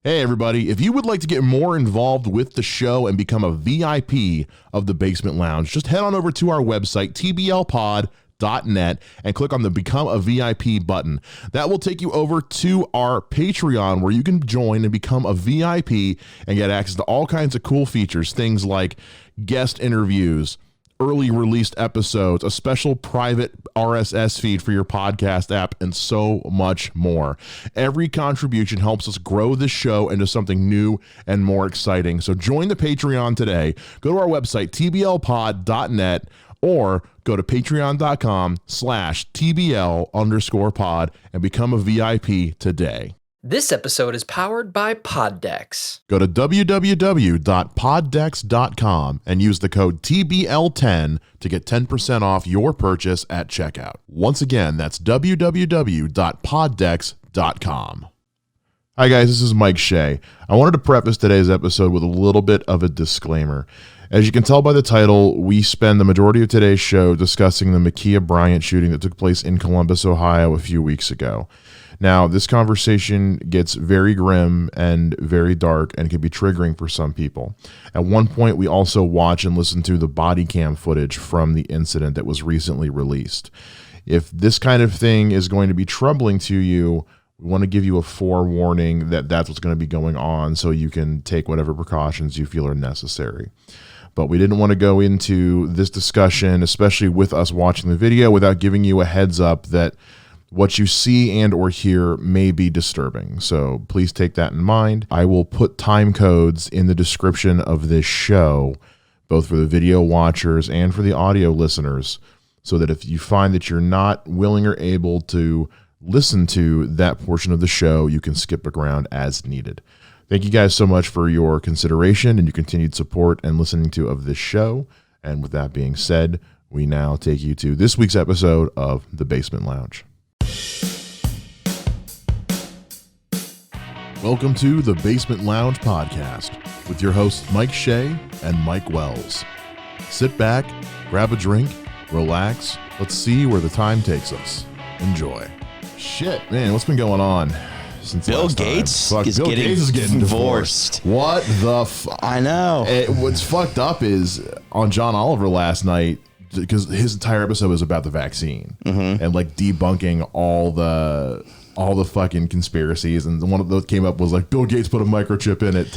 Hey everybody, if you would like to get more involved with the show and become a VIP of the Basement Lounge, just head on over to our website, tblpod.net, and click on the Become a VIP button. That will take you over to our Patreon where you can join and become a VIP and get access to all kinds of cool features, things like guest interviews, early released episodes, a special private RSS feed for your podcast app, and so much more. Every contribution helps us grow this show into something new and more exciting. So join the Patreon today. Go to our website, tblpod.net, or go to patreon.com/tbl_pod and become a VIP today. This episode is powered by Poddex. Go to www.poddex.com and use the code TBL10 to get 10% off your purchase at checkout. Once again, that's www.poddex.com. Hi guys, this is Mike Shea. I wanted to preface today's episode with a little bit of a disclaimer. As you can tell by the title, we spend the majority of today's show discussing the Bryant shooting that took place in Columbus, Ohio a few weeks ago. Now, this conversation gets very grim and very dark and can be triggering for some people. At one point, we also watch and listen to the body cam footage from the incident that was recently released. If this kind of thing is going to be troubling to you, we want to give you a forewarning that that's what's going to be going on so you can take whatever precautions you feel are necessary. But we didn't want to go into this discussion, especially with us watching the video, without giving you a heads up that what you see and or hear may be disturbing. So please take that in mind. I will put time codes in the description of this show, both for the video watchers and for the audio listeners, so that if you find that you're not willing or able to listen to that portion of the show, you can skip around as needed. Thank you guys so much for your consideration and your continued support and listening to of this show. And with that being said, we now take you to this week's episode of The Basement Lounge. Welcome to the Basement Lounge podcast with your hosts Mike Shea and Mike Wells. Sit back, grab a drink, relax. Let's see where the time takes us. Enjoy. Shit, man, what's been going on since Bill Gates is getting divorced. What the I know. What's fucked up is on John Oliver last night, because his entire episode was about the vaccine and like debunking all the fucking conspiracies, and one of those came up was like Bill Gates put a microchip in it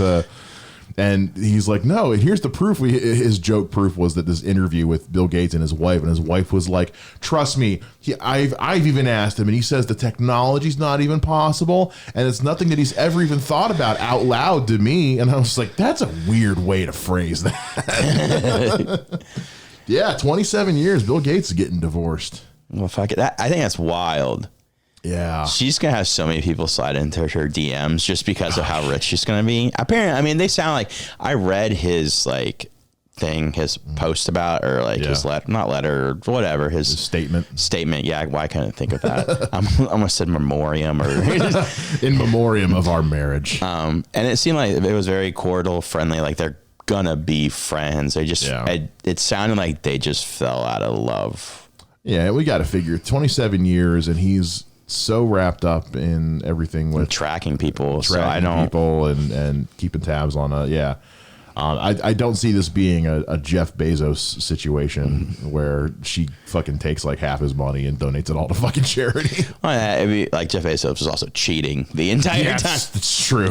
and he's like, no, here's the proof. His joke proof was that this interview with Bill Gates and his wife was like, trust me, I've even asked him and he says the technology's not even possible and it's nothing that he's ever even thought about out loud to me. And I was like, that's a weird way to phrase that. Yeah, 27 years, Bill Gates is getting divorced. Well, fuck it. I think that's wild. Yeah. She's going to have so many people slide into her DMs just because of how rich she's going to be. Apparently, I mean, they sound like, I read his like thing, his post about, or like his not letter, or whatever, his statement. Yeah, why can't I think of that? I almost said memoriam or in memoriam of our marriage. And it seemed like it was very cordial, friendly, like they're gonna be friends. They just it sounded like they just fell out of love. Yeah, we got to figure 27 years and he's so wrapped up in everything with tracking people and keeping tabs on I don't see this being a Jeff Bezos situation where she fucking takes like half his money and donates it all to fucking charity. Well, it'd be like Jeff Bezos was also cheating the entire time. That's true.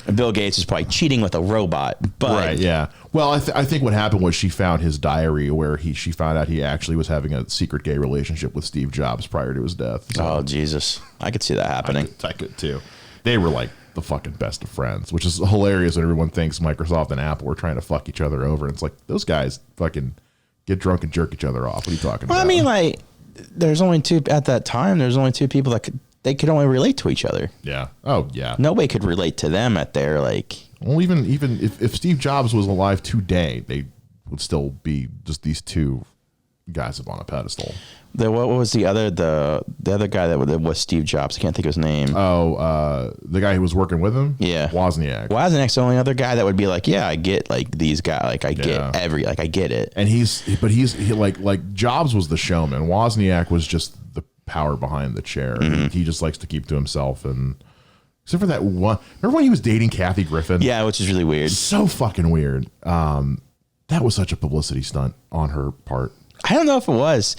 And Bill Gates is probably cheating with a robot. But right, yeah. Well, I think what happened was she found his diary where she found out he actually was having a secret gay relationship with Steve Jobs prior to his death. So oh, Jesus. I could see that happening. I could too. They were like the fucking best of friends, which is hilarious when everyone thinks Microsoft and Apple are trying to fuck each other over. It's like, those guys fucking get drunk and jerk each other off. What are you talking about? I mean, like, there's only two people that they could only relate to each other. Yeah. Oh, yeah. Nobody could relate to them at their, like... Well, even if Steve Jobs was alive today, they would still be just these two guys up on a pedestal. What was the other guy that was Steve Jobs? I can't think of his name. Oh, the guy who was working with him? Yeah. Wozniak. Wozniak's the only other guy that would be like, yeah, I get like these guys, like I get I get it. And he's like Jobs was the showman. Wozniak was just the power behind the chair. He just likes to keep to himself and Except for that one. Remember when he was dating Kathy Griffin? Yeah, which is really weird. So fucking weird. That was such a publicity stunt on her part. I don't know if it was.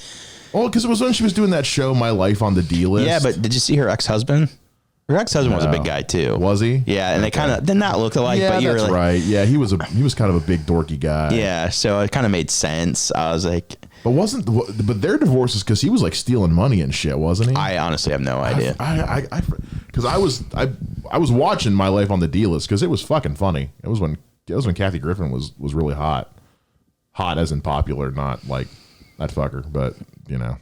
Well, because it was when she was doing that show, My Life on the D List. Yeah, but did you see her ex-husband? Her ex-husband was a big guy too. Was he? Yeah, and they kind of did not look alike. Yeah, but you were that's like, right. Yeah, he was kind of a big dorky guy. Yeah, so it kind of made sense. I was like, but their divorce is because he was like stealing money and shit, wasn't he? I honestly have no idea. Because I was watching My Life on the D List because it was fucking funny. It was when Kathy Griffin was really hot as in popular, not like that fucker. But you know,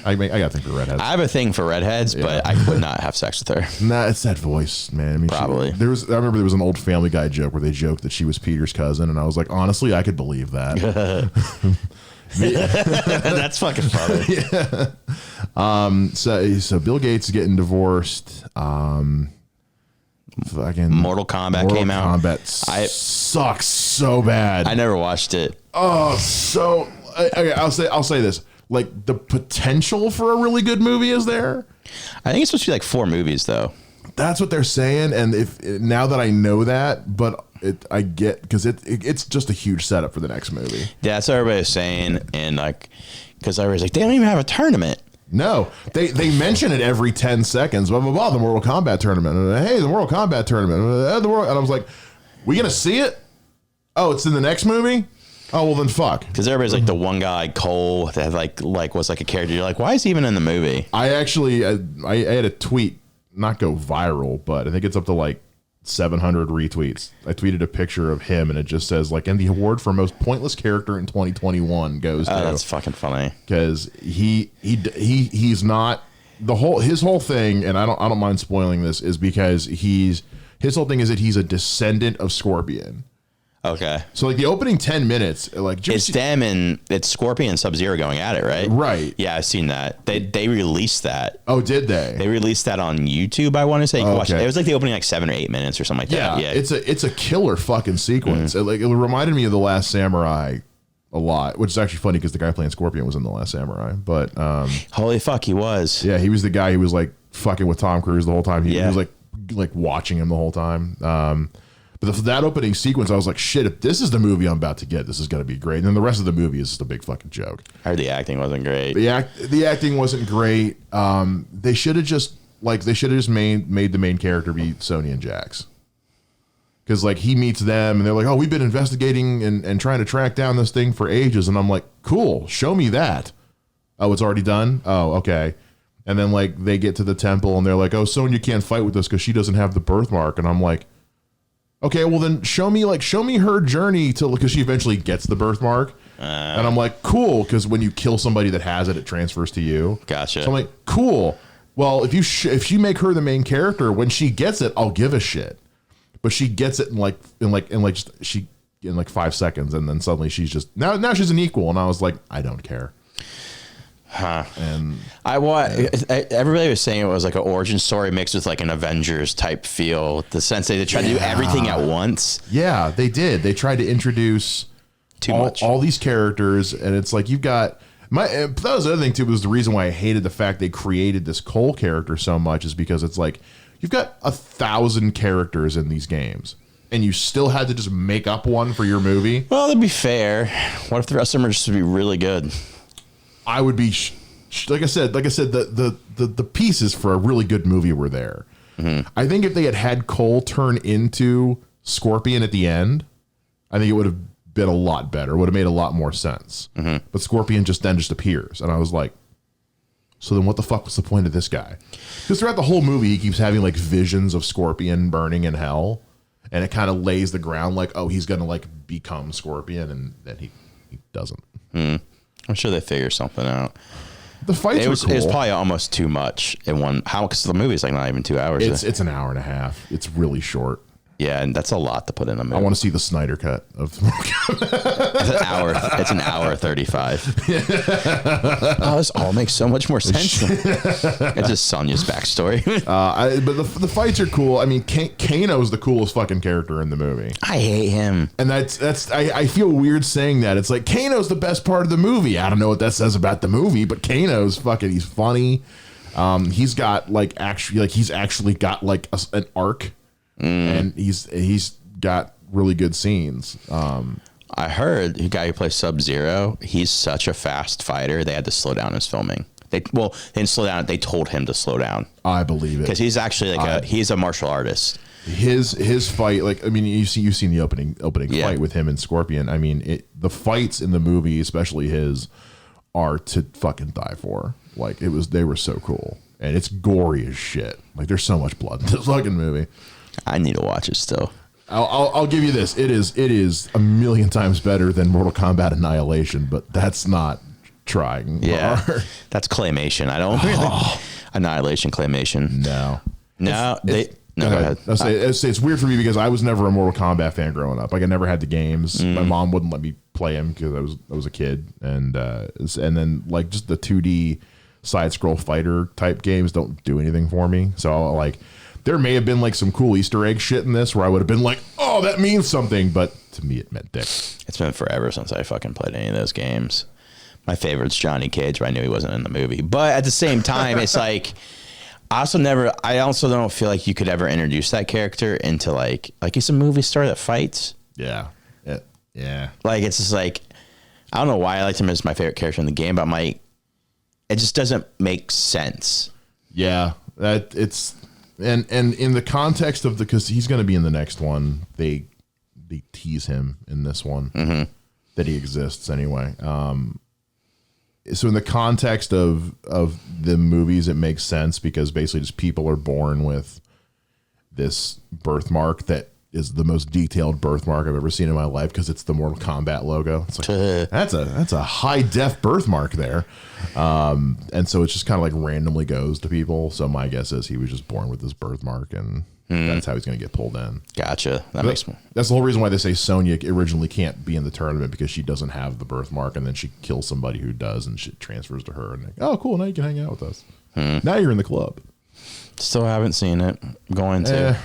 I got a thing for redheads. I have a thing for redheads, but I would not have sex with her. Nah, it's that voice, man. I mean, Probably. I remember there was an old Family Guy joke where they joked that she was Peter's cousin, and I was like, honestly, I could believe that. That's fucking funny. So Bill Gates is getting divorced. Fucking Mortal Kombat came out. Mortal Kombat sucks so bad. I never watched it. Oh, so okay. I'll say this: like the potential for a really good movie is there. I think it's supposed to be like 4 movies though. That's what they're saying, and now that I know that, but I get because it's just a huge setup for the next movie. Yeah, that's what everybody's saying, and like because everybody's like they don't even have a tournament. No, they mention it every 10 seconds. Blah blah blah. The Mortal Kombat tournament. Hey, the Mortal Kombat tournament. And I was like, we gonna see it? Oh, it's in the next movie. Oh well, then fuck. Because everybody's like the one guy Cole that like was like a character. You're like, why is he even in the movie? I actually I had a tweet not go viral, but I think it's up to like 700 retweets. I tweeted a picture of him, and it just says like, and the award for most pointless character in 2021 goes to. That's fucking funny. Because he's not his whole thing, and I don't mind spoiling this, is because his whole thing is that he's a descendant of Scorpion. Okay. So like the opening 10 minutes, like it's them and it's Scorpion and Sub-Zero going at it, right? Right. Yeah, I've seen that. They released that. Oh, did they? They released that on YouTube. I want to say you can watch it. It was like the opening like 7 or 8 minutes or something like that. Yeah. It's a killer fucking sequence. It reminded me of The Last Samurai a lot, which is actually funny because the guy playing Scorpion was in The Last Samurai. But holy fuck, he was. Yeah, he was the guy who was like fucking with Tom Cruise the whole time. He was like watching him the whole time. But that opening sequence, I was like, shit, if this is the movie I'm about to get, this is going to be great. And then the rest of the movie is just a big fucking joke. I heard the acting wasn't great. The acting wasn't great. They should have just made the main character be Sonny and Jax. Because like he meets them and they're like, oh, we've been investigating and trying to track down this thing for ages. And I'm like, cool, show me that. Oh, it's already done? Oh, okay. And then like they get to the temple and they're like, oh, Sonya can't fight with us because she doesn't have the birthmark. And I'm like, okay, well then show me her journey because she eventually gets the birthmark. And I'm like, cool, because when you kill somebody that has it, it transfers to you. Gotcha. So I'm like, cool. Well, if you make her the main character, when she gets it, I'll give a shit. But she gets it in 5 seconds, and then suddenly she's just now she's an equal, and I was like, I don't care. Huh. And everybody was saying it was like an origin story mixed with like an Avengers type feel. The sense they tried to do everything at once. Yeah, they did. They tried to introduce all these characters, and it's like you've got that was the other thing too. Was the reason why I hated the fact they created this Cole character so much is because it's like you've got 1,000 characters in these games, and you still had to just make up one for your movie. Well, to be fair, what if the rest of them are just to be really good? I would be like I said, the pieces for a really good movie were there. Mm-hmm. I think if they had Cole turn into Scorpion at the end, I think it would have been a lot better. It would have made a lot more sense. Mm-hmm. But Scorpion just appears, and I was like, so then what the fuck was the point of this guy? Because throughout the whole movie, he keeps having like visions of Scorpion burning in hell, and it kind of lays the ground like, oh, he's gonna like become Scorpion, and then he doesn't. Mm. I'm sure they figure something out. The fights were cool. It was probably almost too much in one. Because the movie's like not even 2 hours. It's an hour and a half. It's really short. Yeah, and that's a lot to put in a movie. I want to see the Snyder cut of. It's an hour 35. Oh, this all makes so much more sense. It's just Sonya's backstory. But the fights are cool. I mean, Kano's the coolest fucking character in the movie. I hate him, and I feel weird saying that. It's like Kano's the best part of the movie. I don't know what that says about the movie, but Kano's fucking. He's funny. He's got he's actually got like an arc, and he's got really good scenes. I heard the guy who plays Sub-Zero, he's such a fast fighter, they had to slow down his filming. They didn't slow down, they told him to slow down. I believe it. Because he's actually he's a martial artist. His fight, like, I mean, you've seen the opening fight with him and Scorpion. I mean, the fights in the movie, especially his, are to fucking die for. Like, they were so cool. And it's gory as shit. Like, there's so much blood in this fucking movie. I need to watch it still. I'll give you this. It is a million times better than Mortal Kombat Annihilation, but that's not trying. Yeah, hard. That's claymation. I don't Annihilation claymation. No. No, go ahead. I'll say it's weird for me because I was never a Mortal Kombat fan growing up. Like, I never had the games. My mom wouldn't let me play them because I was a kid, and then like just the 2D side scroll fighter type games don't do anything for me. So like, there may have been like some cool Easter egg shit in this where I would have been like, oh, that means something, but to me it meant dick. It's been forever since I fucking played any of those games. My favorite's Johnny Cage, but I knew he wasn't in the movie. But at the same time, it's like, I also don't feel like you could ever introduce that character into like he's a movie star that fights. Yeah. Yeah. Like, it's just like, I don't know why I liked him as my favorite character in the game, but it just doesn't make sense. Yeah. And in the context of because he's going to be in the next one, they tease him in this one that he exists anyway. So in the context of the movies, it makes sense because basically just people are born with this birthmark that is the most detailed birthmark I've ever seen in my life because it's the Mortal Kombat logo. It's like, that's a high def birthmark there. And so it just kind of like randomly goes to people. So my guess is he was just born with this birthmark and that's how he's going to get pulled in. Gotcha. That's the whole reason why they say Sonya originally can't be in the tournament because she doesn't have the birthmark, and then she kills somebody who does and shit transfers to her. And like, oh, cool. Now you can hang out with us. Now you're in the club. Still haven't seen it. Going to.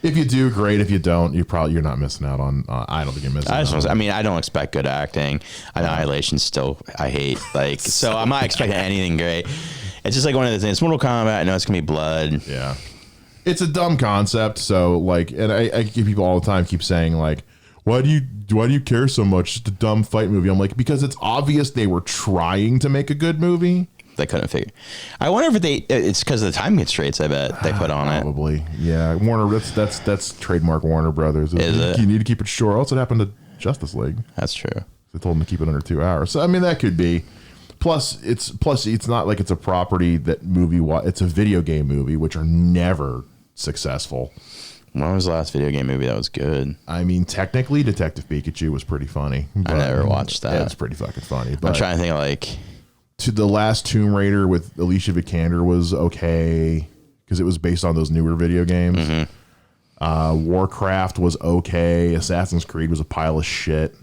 If you do, great. If you don't, you're not missing out on. I don't think you're missing out. I don't expect good acting. Annihilation still, I hate. Like, so I'm not expecting anything great. It's just like one of the things. Mortal Kombat. I know it's gonna be blood. Yeah, it's a dumb concept. So like, and I give people all the time keep saying like, why do you care so much? It's a dumb fight movie. I'm like, because it's obvious they were trying to make a good movie. They couldn't figure. I wonder if it's because of the time constraints. I bet they put on Probably. Yeah, Warner. That's trademark Warner Brothers. Is it? You need to keep it short. Also, it happened to Justice League. That's true. They told them to keep it under 2 hours. So I mean, that could be. Plus, it's not like it's a property that it's a video game movie, which are never successful. When was the last video game movie that was good? I mean, technically, Detective Pikachu was pretty funny. I never watched that. Yeah, it's pretty fucking funny. But I'm trying to think of like. To the last Tomb Raider with Alicia Vikander was okay because it was based on those newer video games. Warcraft was okay. Assassin's Creed was a pile of shit.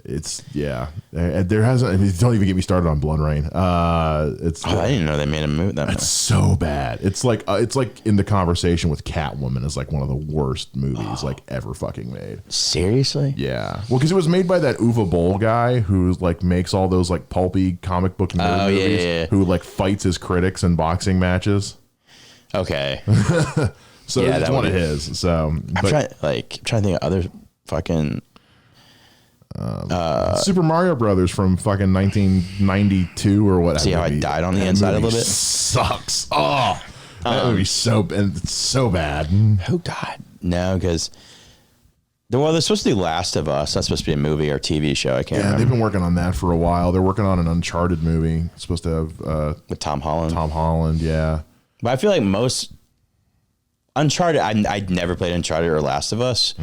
There hasn't. I mean, don't even get me started on Blood Rain. I didn't know they made a movie that. It's so bad. It's like in the conversation with Catwoman is like one of the worst movies like ever fucking made. Seriously? Yeah. Well, because it was made by that Uwe Boll guy who like makes all those like pulpy comic book movies. Yeah. Who like fights his critics in boxing matches. Okay. So yeah, it's one of his. So I'm trying to think of other fucking. Super Mario Brothers from fucking 1992 or whatever. See how I died on the inside a little bit? Sucks. Oh, that movie's so bad. Who died? No, because there's supposed to be Last of Us. That's supposed to be a movie or TV show. I can't remember. They've been working on that for a while. They're working on an Uncharted movie. It's supposed to have with Tom Holland. Tom Holland, yeah. But I feel like most Uncharted. I'd never played Uncharted or Last of Us.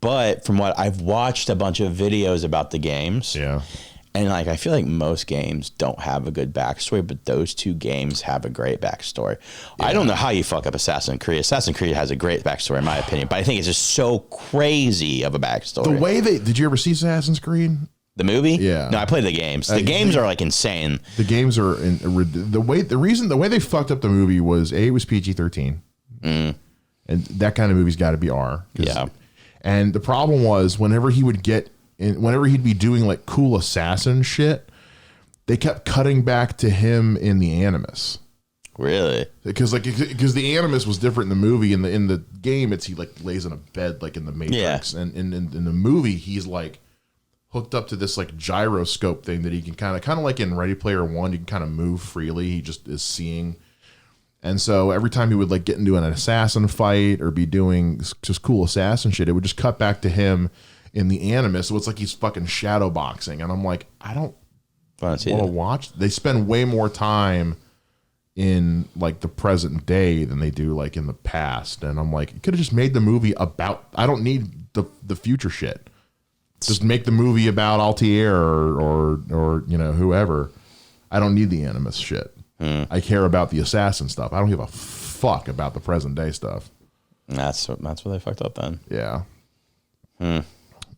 But from what I've watched a bunch of videos about the games, and like I feel like most games don't have a good backstory, but those two games have a great backstory. Yeah. I don't know how you fuck up Assassin's Creed. Assassin's Creed has a great backstory in my opinion, but I think it's just so crazy of a backstory. The way did you ever see Assassin's Creed? The movie? Yeah. No, I played the games. The games are like insane. The games are the way they fucked up the movie was it was PG-13, and that kind of movie's got to be R. Yeah. And the problem was whenever he'd be doing like cool assassin shit, they kept cutting back to him in the Animus. Really? Because the Animus was different in the movie. In the game, he like lays in a bed like in the Matrix, and in the movie, he's like hooked up to this like gyroscope thing that he can kind of like in Ready Player One, you can kind of move freely. He just is seeing. And so every time he would like get into an assassin fight or be doing just cool assassin shit, it would just cut back to him in the Animus. So it's like he's fucking shadow boxing. And I'm like, I don't want to watch. They spend way more time in like the present day than they do like in the past. And I'm like, you could have just made the movie about, I don't need the future shit. Just make the movie about Altair or you know, whoever. I don't need the Animus shit. I care about the assassin stuff. I don't give a fuck about the present day stuff. That's where they fucked up then. Yeah.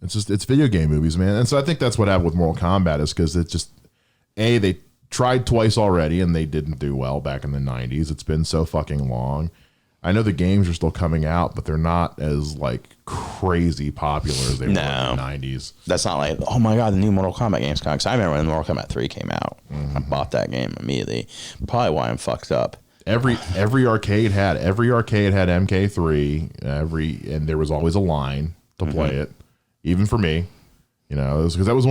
It's video game movies, man. And so I think that's what happened with Mortal Kombat is because it's just, they tried twice already and they didn't do well back in the 90s. It's been so fucking long. I know the games are still coming out, but they're not as like crazy popular as they were in the 90s. That's not like, oh my God, the new Mortal Kombat game's coming. Because I remember when Mortal Kombat 3 came out. I bought that game immediately. Probably why I'm fucked up. Every arcade had MK3, and there was always a line to play it, even for me. You know, because that was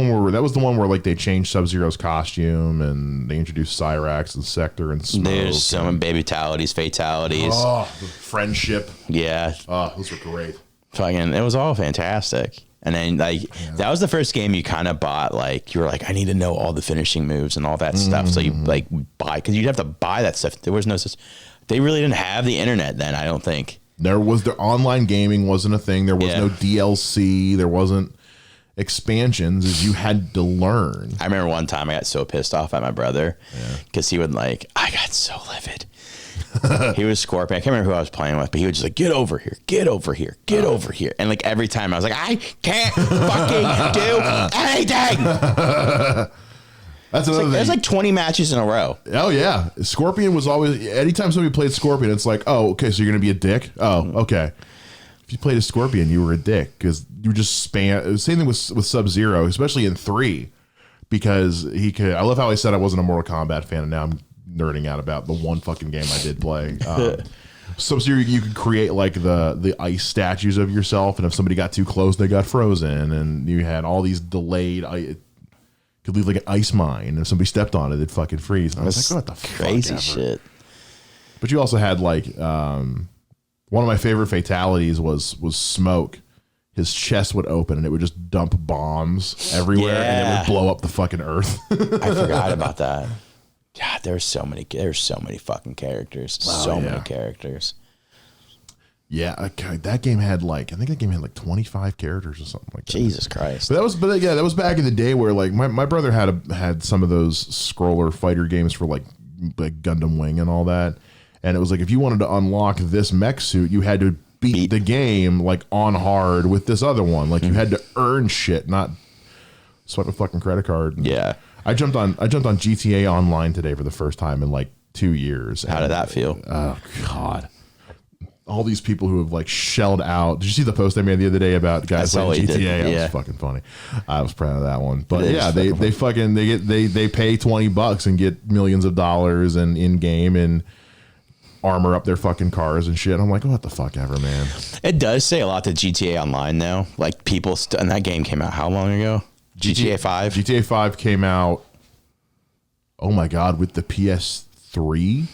the one where like they changed Sub-Zero's costume and they introduced Cyrax and Sector and Smoke. There's some baby fatalities. Oh, the friendship. Yeah. Oh, those were great. Fucking, it was all fantastic. And then like that was the first game you kind of bought. Like you were like, I need to know all the finishing moves and all that stuff. So you like buy, because you'd have to buy that stuff. There was no such. They really didn't have the internet then. I don't think the online gaming wasn't a thing. There was no DLC. There wasn't expansions. As you had to learn. I remember one time I got so pissed off at my brother because he would like, I got so livid. He was Scorpion. I can't remember who I was playing with, but he would just like, get over here, get over here, get over here. And like every time I was like, I can't fucking do anything. That's another thing. There's like 20 matches in a row. Oh yeah. Scorpion was always, anytime somebody played Scorpion, it's like, oh, okay, so you're going to be a dick? Oh, okay. If you played a Scorpion, you were a dick because you just spam. Same thing with Sub-Zero, especially in 3, because he could. I love how I said I wasn't a Mortal Kombat fan, and now I'm nerding out about the one fucking game I did play. Sub-Zero, you could create like the ice statues of yourself, and if somebody got too close, they got frozen, and you had all these delayed. It could leave like an ice mine, and if somebody stepped on it, it'd fucking freeze. And I was like, what the crazy fuck shit. But you also had like one of my favorite fatalities was Smoke. His chest would open and it would just dump bombs everywhere and it would blow up the fucking earth. I forgot about that. God, there's so many fucking characters. Many characters. Yeah, that game had like, I think that game had like 25 characters or something like that. Jesus Christ. But that was back in the day where like my brother had some of those scroller fighter games for like Gundam Wing and all that. And it was like, if you wanted to unlock this mech suit, you had to beat the game like on hard with this other one. Like you had to earn shit, not swipe a fucking credit card. Yeah. I jumped on GTA Online today for the first time in like 2 years. How did that feel? Oh God. All these people who have like shelled out. Did you see the post I made the other day about guys playing GTA? That was fucking funny. I was proud of that one. But yeah, they pay $20 and get millions of dollars and in game and armor up their fucking cars and shit. I'm like, what the fuck ever, man. It does say a lot to GTA Online though. Like people, and that game came out how long ago? GTA 5? GTA 5 came out, oh my God, with the PS3?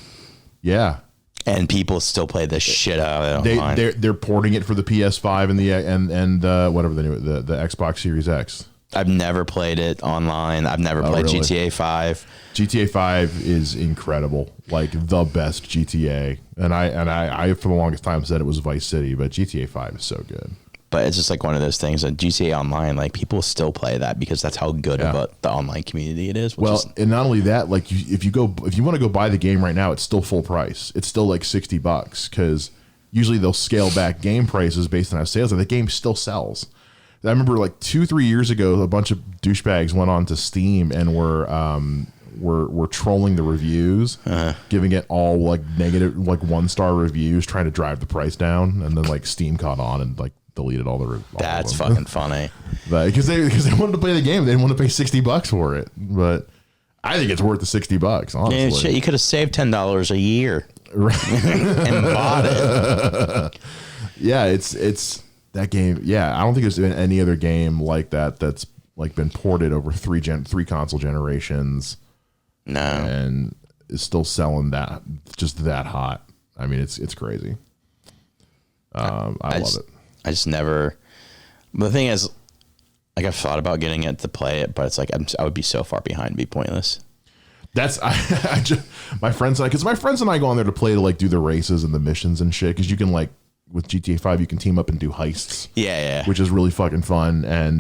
Yeah. And people still play the shit out of it online. They're porting it for the PS5 and the whatever the Xbox Series X. I've never played it online. I've never played really? GTA 5. GTA 5 is incredible, like the best GTA. And I for the longest time said it was Vice City, but GTA 5 is so good. But it's just like one of those things that GTA Online, like people still play that because that's how good of the online community it is. And not only that, like if you want to go buy the game right now, it's still full price. It's still like $60 because usually they'll scale back game prices based on how sales are. The game still sells. I remember like 2-3 years ago, a bunch of douchebags went on to Steam and were trolling the reviews, giving it all like negative, like 1-star reviews, trying to drive the price down, and then like Steam caught on and like deleted all the reviews. That's fucking funny. But because they wanted to play the game, they didn't want to pay $60 for it. But I think it's worth the $60, honestly. Yeah, shit, you could have saved $10 a year and bought it. Yeah, it's that game. Yeah, I don't think there's been any other game like that that's like been ported over three console generations. No, and is still selling that hot. I mean, it's crazy. I love it. I just never. The thing is, like, I've thought about getting it to play it, but it's like I would be so far behind, it'd be pointless. That's my friends and I, because my friends and I go on there to play to like do the races and the missions and shit. Because you can like with GTA 5, you can team up and do heists. Yeah, which is really fucking fun. And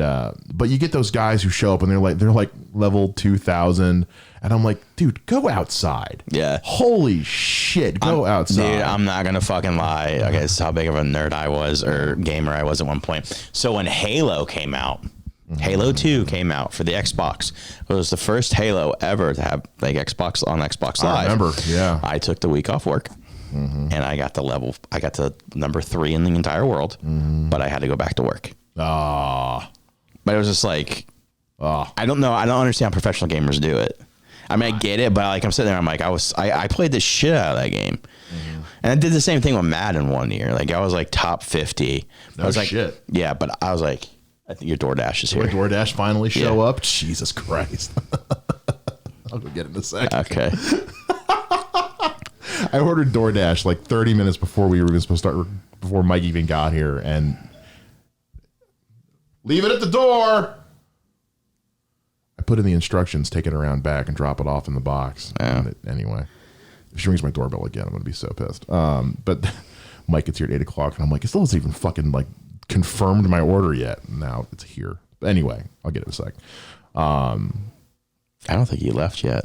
but you get those guys who show up and they're like level 2000, and I'm like, dude, go outside. Yeah. Holy shit, go outside. Dude, I'm not gonna fucking lie. Okay, this is how big of a nerd I was or gamer I was at one point. So when Halo came out. Halo 2 came out for the Xbox. It was the first Halo ever to have like Xbox on Xbox Live. I remember, yeah. I took the week off work, and I got to number 3 in the entire world, but I had to go back to work. But it was just like, I don't know. I don't understand how professional gamers do it. I mean, I get it, but like I'm sitting there, I'm like, I played the shit out of that game. And I did the same thing with Madden one year. Like I was like top 50. I was like, shit. Yeah, but I was like, I think your DoorDash is here. When DoorDash finally show up? Jesus Christ. I'll go get it in a second. Okay. I ordered DoorDash like 30 minutes before we were even supposed to start, before Mike even got here, and leave it at the door. I put in the instructions, take it around back and drop it off in the box. Yeah. Anyway, if she rings my doorbell again, I'm going to be so pissed. But Mike gets here at 8 o'clock and I'm like, it still hasn't even fucking like confirmed my order yet. Now it's here. But anyway, I'll get it in a sec. I don't think he left yet.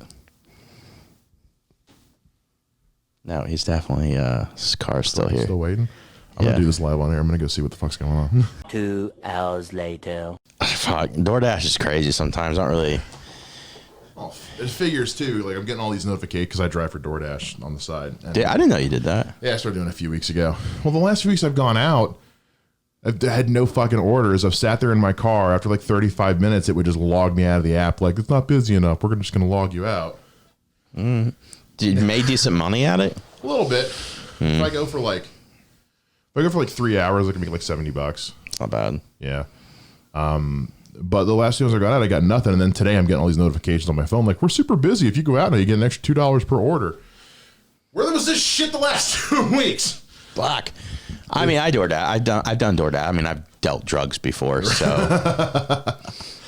No, he's definitely his car's still here. Still waiting. I'm gonna do this live on air. I'm gonna go see what the fuck's going on. 2 hours later. Fuck, DoorDash is crazy sometimes. I don't really. Oh, it figures too. Like I'm getting all these notifications because I drive for DoorDash on the side. And I didn't know you did that. yeah, I started doing it a few weeks ago. Well, the last few weeks I've gone out, I've had no fucking orders. I've sat there in my car. After like 35 minutes, it would just log me out of the app. Like, it's not busy enough. We're just going to log you out. Did you make decent money at it? A little bit. If I go for like 3 hours, I can make like $70. Not bad. Yeah. But the last 2 times I got out, I got nothing. And then today I'm getting all these notifications on my phone. Like, we're super busy. If you go out now, you get an extra $2 per order. Where was this shit the last 2 weeks? Black. I mean, I DoorDash. I've done DoorDash. I mean, I've dealt drugs before, so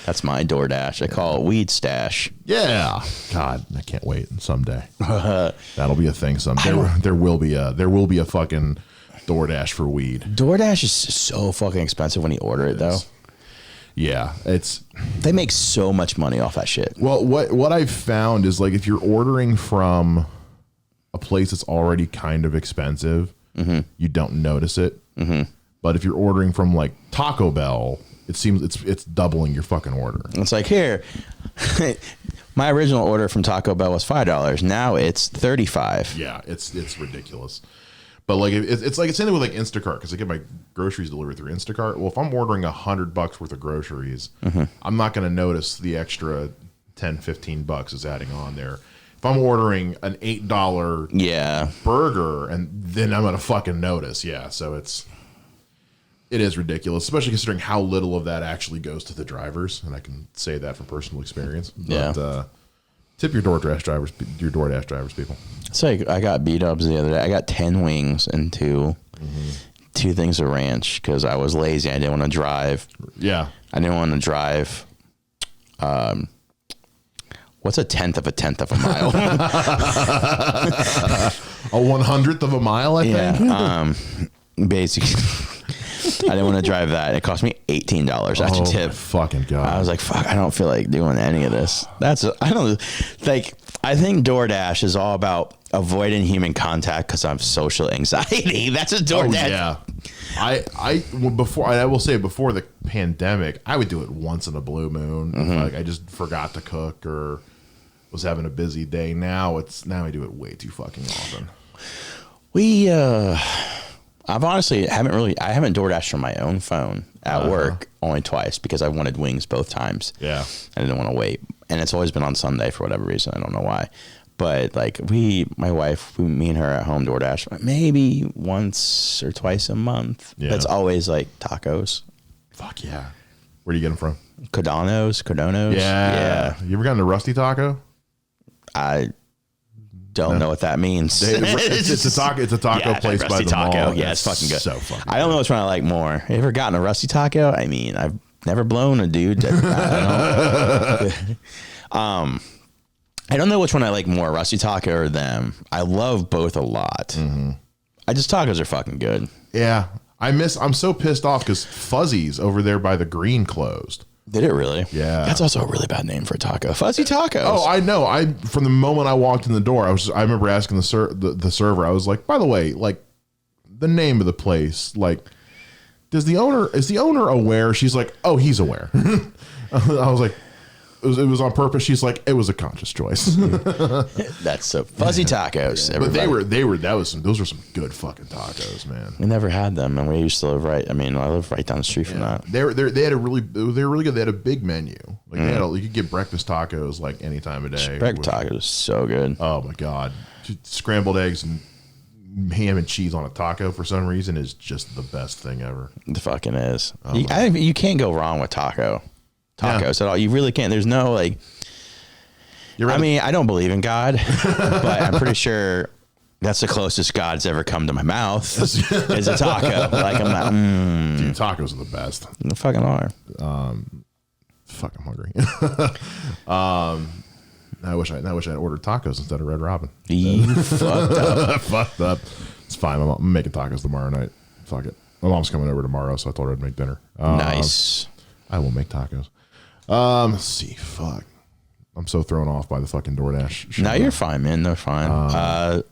that's my DoorDash. I call it weed stash. Yeah. God, I can't wait someday. That'll be a thing someday. There will be a fucking DoorDash for weed. DoorDash is so fucking expensive when you order it, though. Yeah, they make so much money off that shit. Well, what I've found is like if you're ordering from a place that's already kind of expensive, you don't notice it. But if you're ordering from like Taco Bell, it seems it's doubling your fucking order. It's like, here, my original order from Taco Bell was $5. Now it's $35. Yeah, it's ridiculous. But like it's like it's same thing with like Instacart, because I get my groceries delivered through Instacart. Well, if I'm ordering $100 worth of groceries, I'm not going to notice the extra $10-15 is adding on there. If I'm ordering an $8 burger, and then I'm going to fucking notice. Yeah, so it is ridiculous, especially considering how little of that actually goes to the drivers, and I can say that from personal experience. But tip your DoorDash drivers, people. So I got B-dubs the other day. I got 10 wings and two things of ranch because I was lazy. I didn't want to drive. Yeah. I didn't want to drive. What's a tenth of a mile? A 100th of a mile, I think. Basically, I didn't want to drive that. It cost me $18 after tip. Fucking God. I was like, fuck, I don't feel like doing any of this. I think DoorDash is all about avoiding human contact because I have social anxiety. That's a DoorDash. Oh, yeah. I will say before the pandemic, I would do it once in a blue moon. Like I just forgot to cook or was having a busy day. Now I do it way too fucking often. We I haven't DoorDashed from my own phone at work only twice because I wanted wings both times. Yeah. I didn't want to wait. And it's always been on Sunday for whatever reason. I don't know why. But like my wife, me and her at home DoorDash maybe once or twice a month. Yeah. But it's always like tacos. Fuck yeah. Where do you get them from? Cordonos. Yeah. You ever gotten a Rusty Taco? I don't know what that means. It's a taco place by Rusty the Taco. mall. Yeah, it's fucking good. So fucking I don't know which one I like more. You ever gotten a Rusty Taco? I mean, I've never blown a dude. I don't know which one I like more, Rusty Taco or them. I love both a lot. Tacos are fucking good. Yeah. I'm so pissed off because Fuzzy's over there by the Green closed. Did it really? Yeah. That's also a really bad name for a taco. Fuzzy Tacos. Oh, I know. From the moment I walked in the door, I remember asking the server. I was like, by the way, like the name of the place, like, is the owner aware? She's like, oh, he's aware. I was like, it was on purpose. She's like, it was a conscious choice. That's so Fuzzy Tacos. Yeah. But those were some good fucking tacos, man. We never had them, and we used to live I live right down the street from that. They were really good. They had a big menu. Like you could get breakfast tacos like any time of day. Breakfast tacos is so good. Oh my god, scrambled eggs and ham and cheese on a taco for some reason is just the best thing ever. It fucking is. You can't go wrong with tacos at all. You really can't. There's no like. I mean, I don't believe in God, but I'm pretty sure that's the closest God's ever come to my mouth is a taco. Like I'm like, dude, tacos are the best. They fucking are. Fuck, I'm hungry. I wish I'd ordered tacos instead of Red Robin. You fucked up. Fucked up. It's fine. I'm making tacos tomorrow night. Fuck it. My mom's coming over tomorrow, so I told her I'd make dinner. Nice. I will make tacos. Let's see. Fuck. I'm so thrown off by the fucking DoorDash. No, you're fine, man. They're fine. I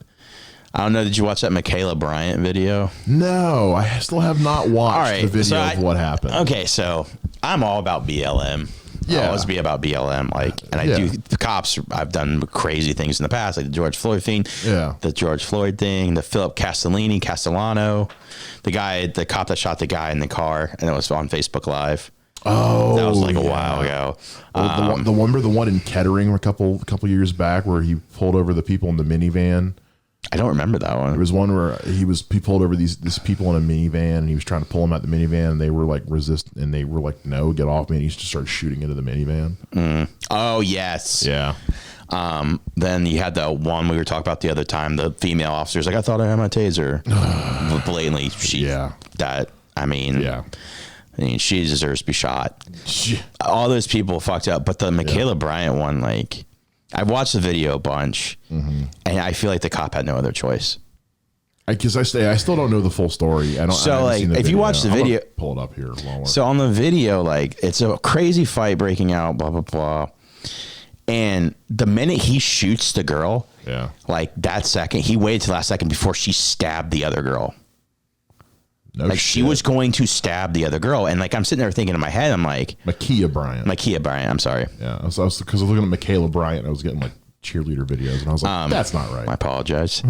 don't know. Did you watch that Michaela Bryant video? No, I still have not watched the video of what happened. Okay, so I'm all about BLM. Yeah. I'll always be about BLM. I do the cops. I've done crazy things in the past, like the George Floyd thing. Yeah. The George Floyd thing, the Philip Castellano, the cop that shot the guy in the car, and it was on Facebook Live. Oh, that was like a while ago. The one in Kettering a couple years back where he pulled over the people in the minivan. I don't remember that one. There was one where he pulled over these people in a minivan and he was trying to pull them out the minivan and they were like and they were like, no, get off me. And he just started shooting into the minivan. Oh yes. Yeah. Then you had the one we were talking about the other time, the female officer's like, I thought I had my taser. Blatantly I mean, she deserves to be shot. All those people fucked up, but the Michaela Bryant one, like, I watched the video a bunch, and I feel like the cop had no other choice. Because I still don't know the full story. I haven't seen the if video. you watch the video, pull it up here. So on the video, like, it's a crazy fight breaking out, blah blah blah, and the minute he shoots the girl, like that second, he waited till the last second before she stabbed the other girl. No like shit. She was going to stab the other girl, and like I'm sitting there thinking in my head, I'm like, Makia Bryant. I'm sorry. Yeah, because I was looking at Michaela Bryant, I was getting like cheerleader videos, and I was like, that's not right. I apologize.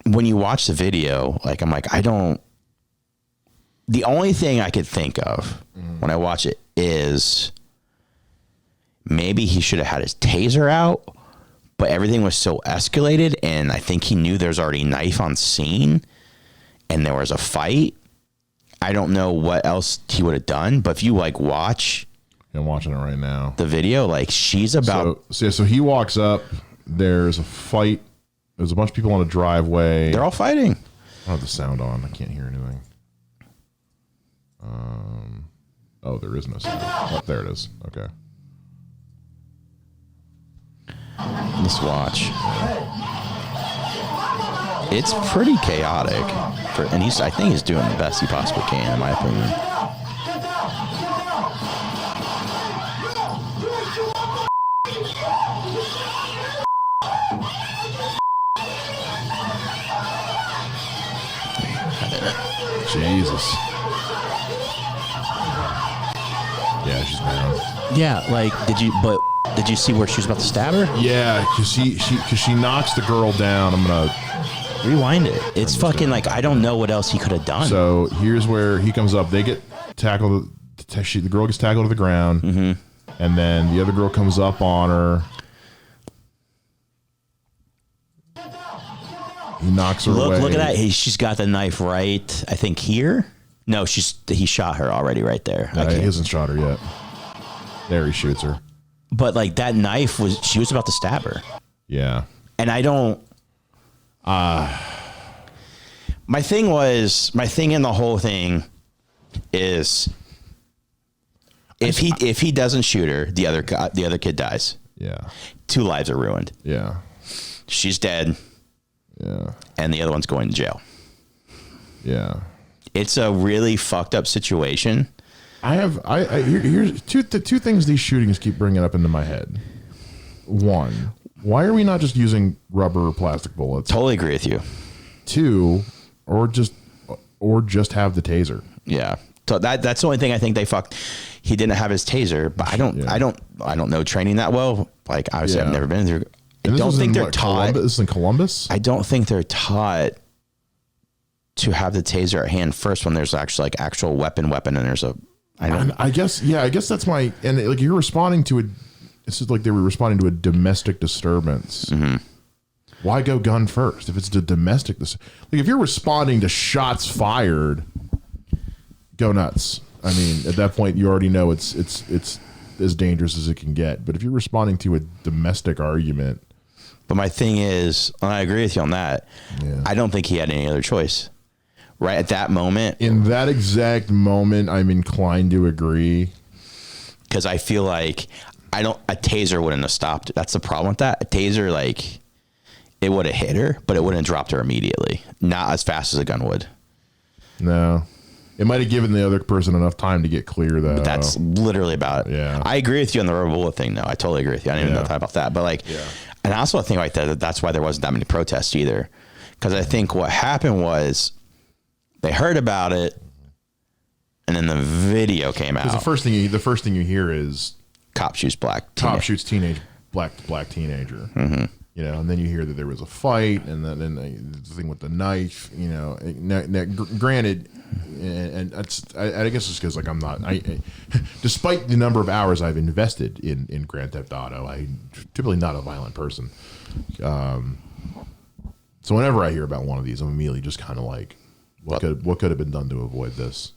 When you watch the video, like I'm like, the only thing I could think of when I watch it is maybe he should have had his taser out, but everything was so escalated, and I think he knew there's already a knife on scene. And there was a fight. I don't know what else he would have done, but if you like watch, I'm watching it right now. The video, like she's about. So he walks up. There's a fight. There's a bunch of people on a driveway. They're all fighting. I don't have the sound on. I can't hear anything. Oh, there is no sound. Oh, there it is. Okay. Let's watch. It's pretty chaotic, and I think he's doing the best he possibly can, in my opinion. Jesus. Yeah, she's down. Yeah, like did you see where she was about to stab her? Yeah, because she knocks the girl down. Rewind it. It's fucking like, I don't know what else he could have done. So here's where he comes up. They get tackled. The girl gets tackled to the ground. And then the other girl comes up on her. He knocks her away. Look at that. She's got the knife right, I think, here. No, he shot her already right there. He hasn't shot her yet. There he shoots her. But like that knife she was about to stab her. Yeah. And I don't. My thing in the whole thing is if he doesn't shoot her, the other kid dies. Yeah. 2 lives are ruined. Yeah. She's dead. Yeah. And the other one's going to jail. Yeah. It's a really fucked up situation. Here's two things these shootings keep bringing up into my head. One, why are we not just using rubber or plastic bullets? Totally agree with you. 2, or just have the taser. Yeah. So that's the only thing I think they fucked. He didn't have his taser, but I don't know training that well. Like obviously I've never been through. I don't think they're taught. This is in Columbus. I don't think they're taught to have the taser at hand first when there's actually like actual weapon, and there's a. I guess that's my and like you're responding to it. It's just like they were responding to a domestic disturbance. Why go gun first if it's a domestic? Like if you're responding to shots fired, go nuts. I mean, at that point, you already know it's as dangerous as it can get. But if you're responding to a domestic argument, but my thing is, and I agree with you on that. Yeah. I don't think he had any other choice. Right at that moment, in that exact moment, I'm inclined to agree because I feel like a taser wouldn't have stopped it. That's the problem with that. A taser, like, it would have hit her, but it wouldn't have dropped her immediately. Not as fast as a gun would. No. It might have given the other person enough time to get clear, though. But that's literally about it. Yeah. I agree with you on the rubber bullet thing, though. I totally agree with you. I didn't even know about that. But, like, and I also think like that's why there wasn't that many protests either. Because I think what happened was they heard about it, and then the video came out. The first thing you hear is cop shoots black. Cop shoots black teenager. You know, and then you hear that there was a fight, and then the thing with the knife. You know, granted, and I guess it's because like I'm not. Despite the number of hours I've invested in Grand Theft Auto, I'm typically not a violent person. So whenever I hear about one of these, I'm immediately just kind of like, what could have been done to avoid this?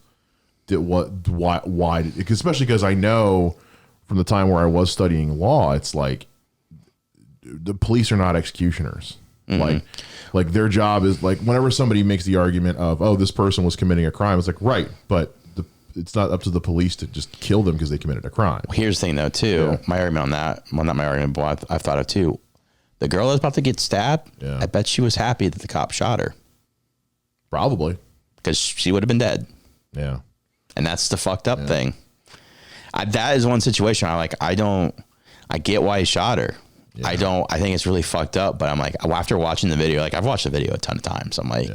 Why? Especially because I know from the time where I was studying law, it's like the police are not executioners. Like their job is like whenever somebody makes the argument of, oh, this person was committing a crime, it's like, right, but it's not up to the police to just kill them because they committed a crime. Here's the thing though, too. My argument on that, well, not my argument, but I've thought of too. The girl that was about to get stabbed, I bet she was happy that the cop shot her. Probably. Because she would have been dead. Yeah. And that's the fucked up thing. That is one situation I get why he shot her. Yeah. I think it's really fucked up, but I'm like, after watching the video, like I've watched the video a ton of times. I'm like,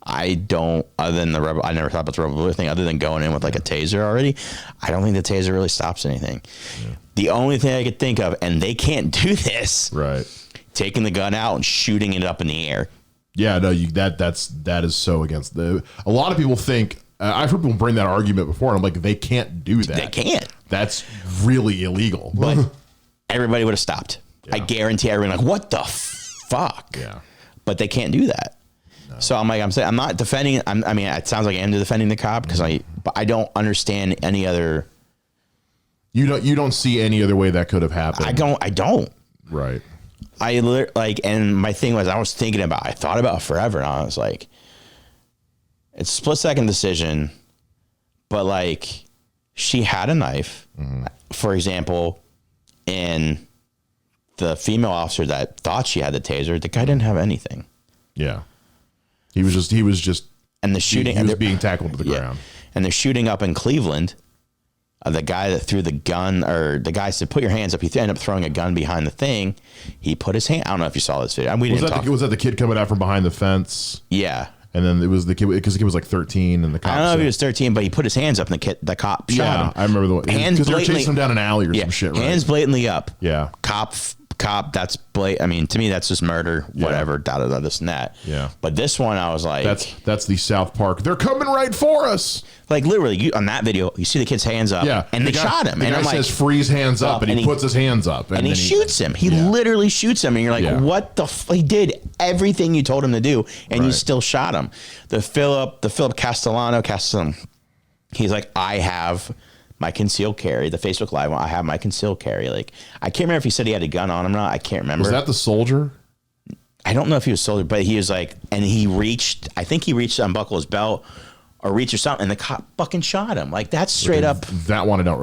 other than I never thought about the rubber bullet thing, other than going in with like a taser already. I don't think the taser really stops anything. Yeah. The only thing I could think of, and they can't do this, right? Taking the gun out and shooting it up in the air. Yeah, no, that is so against a lot of people think, I've heard people bring that argument before, and I'm like, they can't do that. They can't. That's really illegal. But everybody would have stopped. Yeah. I guarantee everyone like, what the fuck? Yeah. But they can't do that. No. So I'm not defending. I mean, it sounds like I am defending the cop because but I don't understand any other. You don't see any other way that could have happened. I don't. Right. And my thing was, I thought about it forever, and I was like, it's a split-second decision, but like, she had a knife, for example, and the female officer that thought she had the taser, the guy didn't have anything. Yeah. He was just, and the shooting, he was being tackled to the ground. And they're shooting up in Cleveland. The guy that threw the gun, or the guy said, put your hands up. He ended up throwing a gun behind the thing. He put his hand. I don't know if you saw this video. Was that the kid coming out from behind the fence? Yeah. And then it was the kid, because the kid was like 13, and the cop. I don't know if he was 13, but he put his hands up, and the cop shot him. I remember the one. Hands because they were blatantly chasing him down an alley or some shit. Right? Hands blatantly up. Yeah. Cop cop, that's I mean, to me, that's just murder, whatever, this and that. Yeah. But this one, I was like, that's the South Park. They're coming right for us. Like literally, on that video, you see the kid's hands up, and they shot him. And I'm like, says freeze hands up, and he puts his hands up, and he shoots him. He literally shoots him, and you're like, what the? He did everything you told him to do, and you still shot him. The Philip Castellano, he's like, I have my concealed carry, the Facebook Live one. I have my concealed carry. Like, I can't remember if he said he had a gun on him or not. I can't remember. Was that the soldier? I don't know if he was soldier, but he was like, and I think he reached to unbuckle his belt or reach or something, and the cop fucking shot him. Like, that's straight up. That one I don't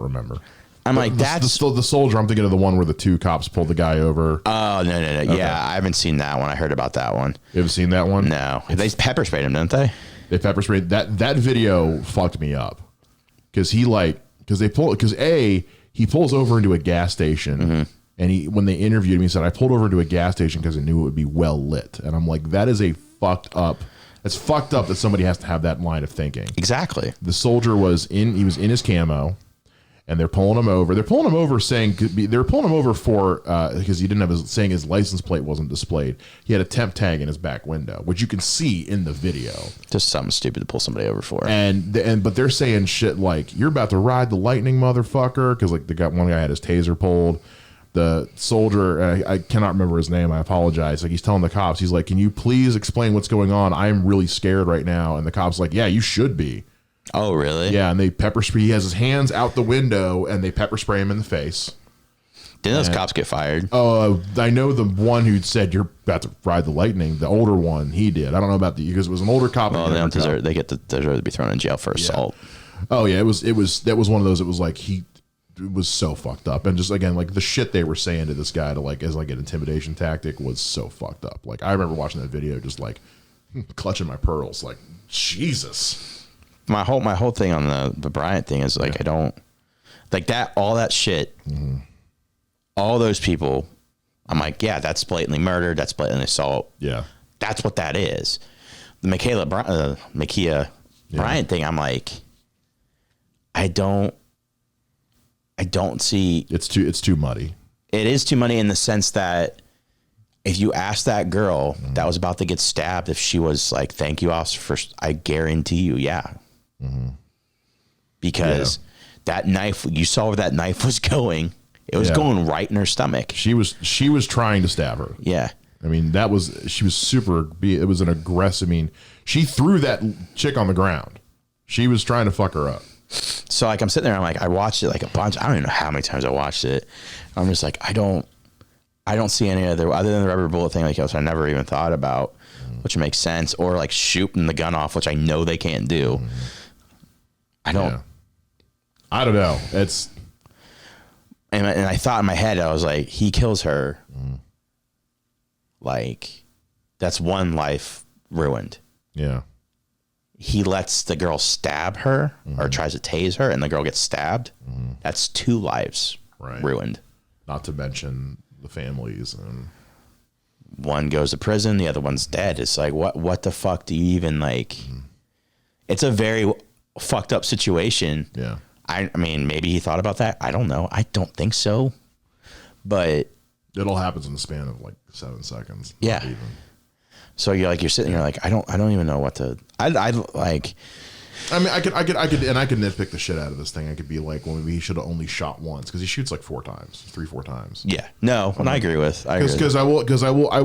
remember. I'm like, that's the soldier. I'm thinking of the one where the two cops pulled the guy over. Oh, no. Okay. Yeah, I haven't seen that one. I heard about that one. You haven't seen that one? No. They pepper sprayed him, didn't they? They pepper sprayed. That video fucked me up. Because he pulls over into a gas station, and when they interviewed him, he said, I pulled over into a gas station because I knew it would be well lit. And I'm like, that is it's fucked up that somebody has to have that line of thinking. Exactly. The soldier was in his camo, and they're pulling him over. They're pulling him over for because he didn't have saying his license plate wasn't displayed. He had a temp tag in his back window, which you can see in the video. Just something stupid to pull somebody over for. But they're saying shit like, you're about to ride the lightning, motherfucker, because like one guy had his taser pulled. The soldier, I cannot remember his name, I apologize. Like, he's telling the cops, he's like, can you please explain what's going on? I'm really scared right now. And the cop's like, yeah, you should be. Oh, really? Yeah, and they pepper spray. He has his hands out the window, and they pepper spray him in the face. Didn't those cops get fired? I know the one who said you're about to ride the lightning. The older one, he did. I don't know about because it was an older cop. Well, they don't deserve. They deserve to be thrown in jail for assault. Oh yeah, that was one of those. It was like it was so fucked up, and just again like the shit they were saying to this guy as like an intimidation tactic was so fucked up. Like, I remember watching that video, just like clutching my pearls, like, Jesus. My whole thing on the Bryant thing is like, I don't like that, all that shit, all those people. I'm like, yeah, that's blatantly murder. That's blatantly assault. Yeah. That's what that is. The Makia Bryant thing. I'm like, I don't see. It's too muddy. It is too muddy in the sense that if you ask that girl that was about to get stabbed, if she was like, thank you, officer, I guarantee you, yeah. Because that knife, you saw where that knife was going. It was going right in her stomach. She was trying to stab her. Yeah. I mean, she was super, it was an aggressive, I mean, she threw that chick on the ground. She was trying to fuck her up. So like, I'm sitting there, I'm like, I watched it like a bunch. I don't even know how many times I watched it. I'm just like, I don't see any other than the rubber bullet thing, like I never even thought about, which makes sense. Or like shooting the gun off, which I know they can't do. I don't know. It's, and I thought in my head, I was like, he kills her. Like, that's one life ruined. Yeah. He lets the girl stab her or tries to tase her, and the girl gets stabbed. That's two lives ruined. Not to mention the families. And one goes to prison, the other one's dead. It's like, what the fuck do you even like? It's a very fucked up situation. Yeah. I mean, maybe he thought about that. I don't know. I don't think so. But it all happens in the span of like 7 seconds. Yeah. So you're sitting here like, I don't even know what to, I like, I mean, I could nitpick the shit out of this thing. I could be like, well, maybe he should have only shot once, because he shoots like 4 times. Yeah. No, and I agree with, because I will, I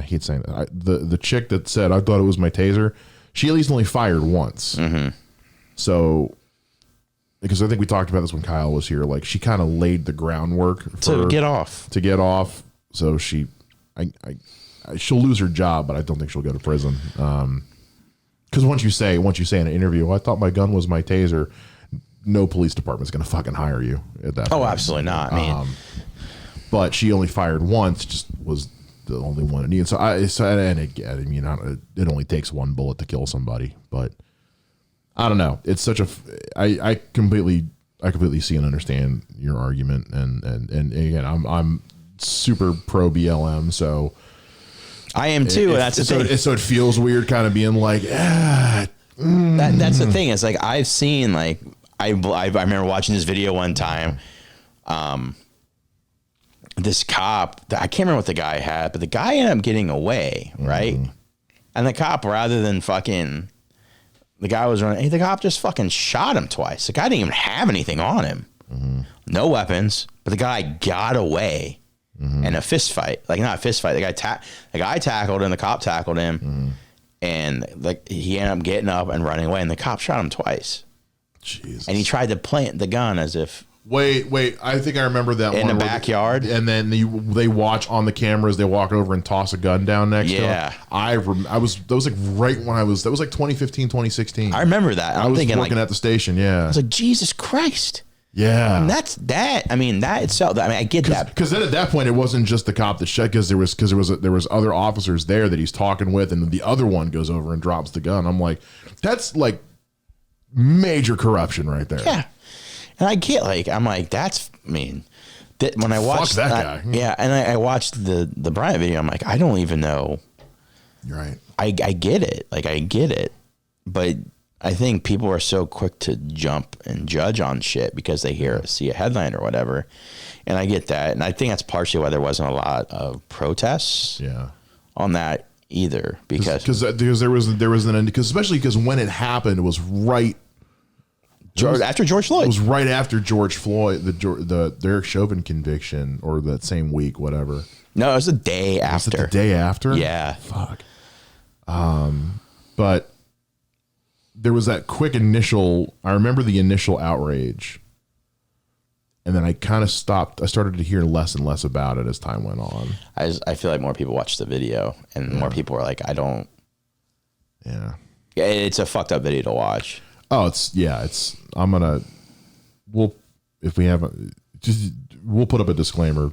hate saying that. The chick that said, I thought it was my taser, she at least only fired once. So, because I think we talked about this when Kyle was here, like she kind of laid the groundwork to get off. So she'll lose her job, but I don't think she'll go to prison. Because once you say in an interview, well, I thought my gun was my taser, no police department's going to fucking hire you at that point. Oh, absolutely not. I mean, but she only fired once, just was the only one it needed. It only takes one bullet to kill somebody, but I don't know. It's such a, I completely see and understand your argument. And again, I'm super pro BLM. So I am too. That's the thing. So it feels weird kind of being like, that's the thing. It's like, I've seen, like, I remember watching this video one time. this cop, I can't remember what the guy had, but the guy ended up getting away, right? And the cop, rather than fucking, the guy was running, the cop just fucking shot him twice. The guy didn't even have anything on him. No weapons, but the guy got away in a fist fight. Like, not a fist fight. The guy tackled him, the cop tackled him, and like he ended up getting up and running away, and the cop shot him twice. Jesus. And he tried to plant the gun as if... Wait. I think I remember that one. In the backyard? And then they watch on the cameras, they walk over and toss a gun down next to him. Yeah. That was like right when that was like 2015, 2016. I remember that. I was thinking working like, at the station, yeah. I was like, Jesus Christ. Yeah. And that itself, I get that. Because then at that point, it wasn't just the cop that shot, because there was other officers there that he's talking with, and the other one goes over and drops the gun. I'm like, that's like major corruption right there. Yeah. And I get when I watched that guy. Yeah. And I watched the Bryant video. I'm like, I don't even know. You're right. I get it. Like, I get it. But I think people are so quick to jump and judge on shit because they see a headline or whatever. And I get that. And I think that's partially why there wasn't a lot of protests on that either. Because there was especially because when it happened, it was right after George Floyd. It was right after George Floyd, the Derek Chauvin conviction, or that same week, whatever. No, it was the day after. Was it the day after? Yeah. Fuck. But there was that quick initial, I remember the initial outrage, and then I kind of stopped. I started to hear less and less about it as time went on. I feel like more people watched the video, and more people were like, I don't. Yeah. It's a fucked up video to watch. Oh, we'll put up a disclaimer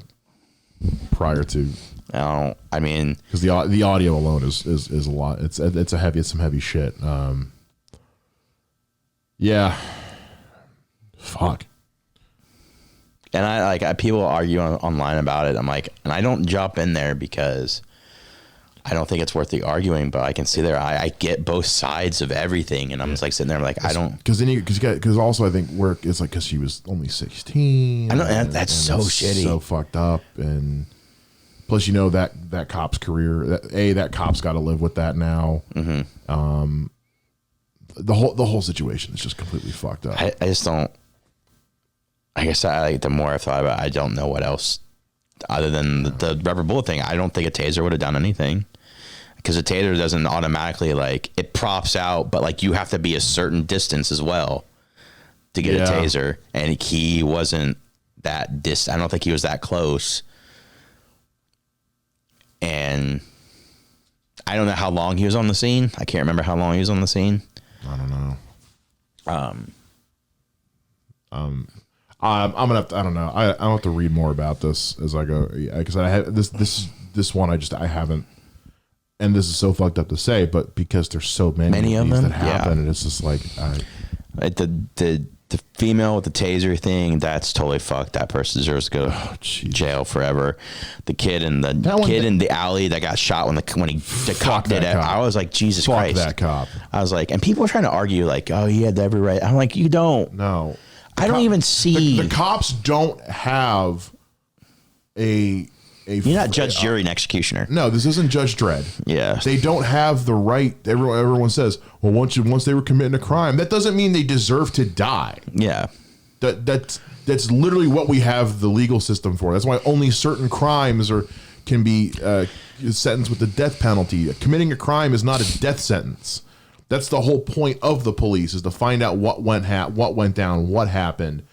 prior to. Because the audio alone is a lot. It's some heavy shit. Yeah. Fuck. And people argue online about it. I'm like, and I don't jump in there because I don't think it's worth the arguing, but I can see there. I get both sides of everything, and I'm just like sitting there, I'm like, I don't. Because also I think it's like because she was only 16. I know, and that's so shitty, so fucked up, and plus that cop's career. That cop's got to live with that now. Mm-hmm. The whole situation is just completely fucked up. I just don't. I guess the more I thought about it, I don't know what else other than the rubber bullet thing. I don't think a taser would have done anything. Because a taser doesn't automatically it props out, but you have to be a certain distance as well to get a taser. And he wasn't that distant. I don't think he was that close. And I don't know how long he was on the scene. I can't remember how long he was on the scene. I don't know. I'm gonna have to, I don't know. I have to read more about this as I go, because I have this one I haven't. And this is so fucked up to say, but because there's so many of these that happen, and it's just like the female with the taser thing, that's totally fucked. That person deserves to go to jail forever. The kid in the alley that got shot when the cop did it. I was like, Jesus Christ, that cop. I was like, and people were trying to argue oh, he had every right. I'm like, you don't. No, I don't even see. The cops don't have a. You're not judge, jury, and executioner. No, this isn't Judge Dredd. Yeah, they don't have the right. Everyone says, well, once they were committing a crime, that doesn't mean they deserve to die. Yeah, that's literally what we have the legal system for. That's why only certain crimes can be sentenced with the death penalty. Committing a crime is not a death sentence. That's the whole point of the police, is to find out what went down, what happened.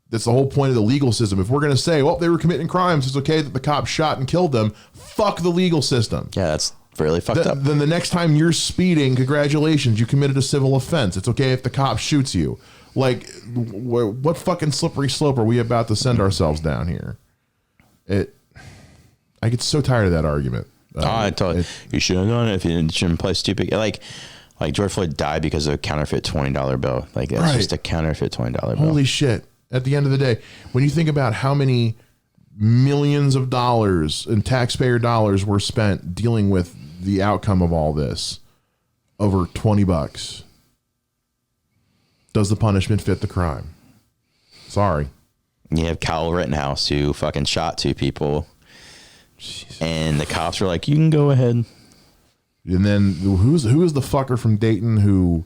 That's the whole point of the legal system. If we're going to say, well, they were committing crimes, it's okay that the cop shot and killed them, fuck the legal system. Yeah, that's really fucked up. Then the next time you're speeding, congratulations, you committed a civil offense. It's okay if the cop shoots you. What fucking slippery slope are we about to send ourselves down here? I get so tired of that argument. I told you, you should have done it if you shouldn't play stupid. Like George Floyd died because of a counterfeit $20 bill. That's just a counterfeit $20 bill. Holy shit. At the end of the day, when you think about how many millions of dollars and taxpayer dollars were spent dealing with the outcome of all this, over $20, does the punishment fit the crime? Sorry. You have Kyle Rittenhouse who fucking shot 2 people. Jesus. And the cops were like, you can go ahead. And then who is the fucker from Dayton who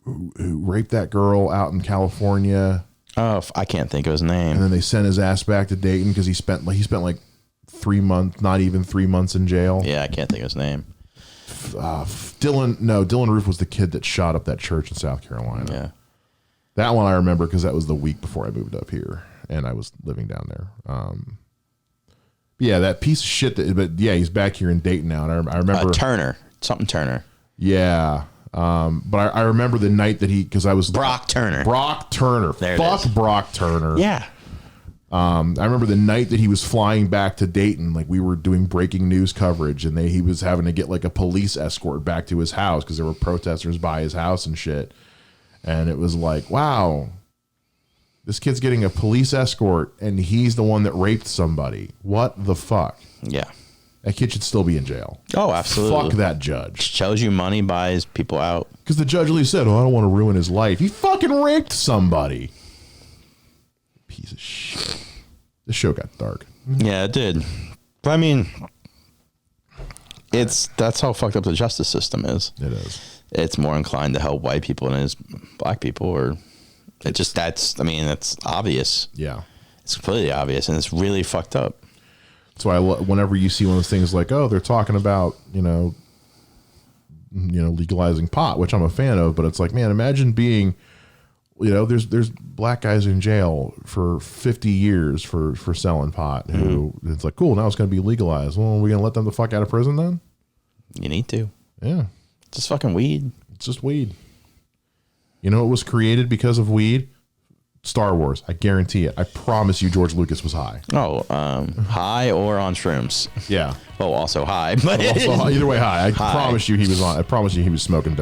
raped that girl out in California? Oh, I can't think of his name. And then they sent his ass back to Dayton because he spent like 3 months, not even 3 months in jail. Yeah, I can't think of his name. Dylan Roof was the kid that shot up that church in South Carolina. Yeah. That one I remember because that was the week before I moved up here and I was living down there. Yeah, that piece of shit. But yeah, he's back here in Dayton now. And I remember Turner. Yeah. But I remember the night that because I was Brock Turner. There Fuck Brock Turner. Yeah. I remember the night that he was flying back to Dayton, like we were doing breaking news coverage and he was having to get like a police escort back to his house because there were protesters by his house and shit. And it was like, wow, this kid's getting a police escort and he's the one that raped somebody. What the fuck? Yeah. That kid should still be in jail. Oh, absolutely. Fuck that judge. Shows you money, buys people out. Because the judge at least said, oh, I don't want to ruin his life. He fucking raped somebody. Piece of shit. The show got dark. Yeah, it did. But I mean, that's how fucked up the justice system is. It is. It's more inclined to help white people than it is black people, or that's obvious. Yeah. It's completely obvious, and it's really fucked up. That's why whenever you see one of those things like, oh, they're talking about, legalizing pot, which I'm a fan of, but it's like, man, imagine being, there's black guys in jail for 50 years for selling pot who it's like, cool, now it's going to be legalized. Well, are we going to let them the fuck out of prison then? You need to. Yeah. It's just fucking weed. It's just weed. You know, it was created because of weed. Star Wars. I guarantee it. I promise you George Lucas was high. Oh, high or on shrooms. Yeah. Well, also high. But also, either way, high. I promise you he was on. I promise you he was smoking.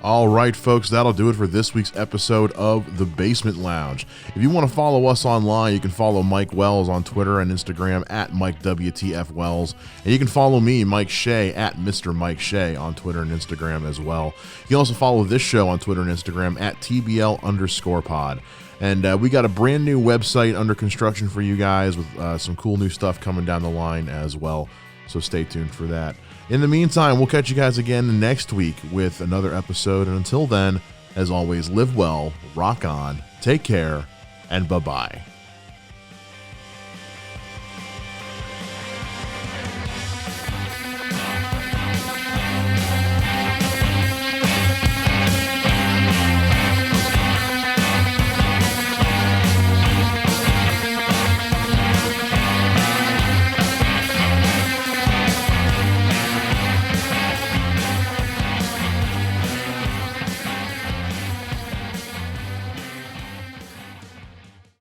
All right, folks, that'll do it for this week's episode of The Basement Lounge. If you want to follow us online, you can follow Mike Wells on Twitter and Instagram at MikeWTFWells. And you can follow me, Mike Shea, at Mr. Mike Shea on Twitter and Instagram as well. You can also follow this show on Twitter and Instagram at TBL_pod. And we got a brand new website under construction for you guys with some cool new stuff coming down the line as well. So stay tuned for that. In the meantime, we'll catch you guys again next week with another episode. And until then, as always, live well, rock on, take care, and bye-bye.